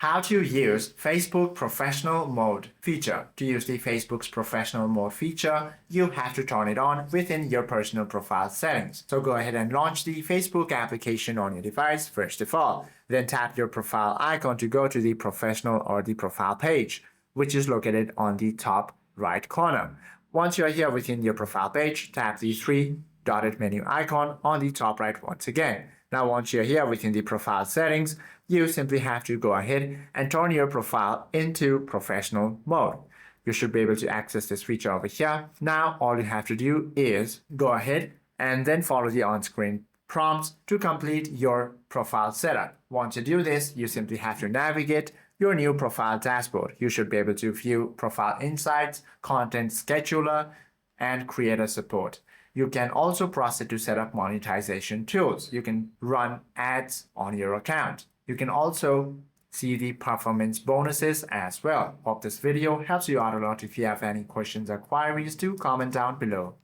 How to use Facebook Professional Mode feature. To use the Facebook's Professional Mode feature, you have to turn it on within your personal profile settings. So go ahead and launch the Facebook application on your device first of all. Then tap your profile icon to go to the professional or the profile page, which is located on the top right corner. Once you are here within your profile page, tap the three dotted menu icon on the top right once again. Now once you're here within the profile settings, you simply have to go ahead and turn your profile into professional mode. You should be able to access this feature over here. Now all you have to do is go ahead and then follow the on-screen prompts to complete your profile setup. Once you do this, you simply have to navigate your new profile dashboard. You should be able to view profile insights, content scheduler, and creator support. You can also proceed to set up monetization tools. You can run ads on your account. You can also see the performance bonuses as well. Hope this video helps you out a lot. If you have any questions or queries, do comment down below.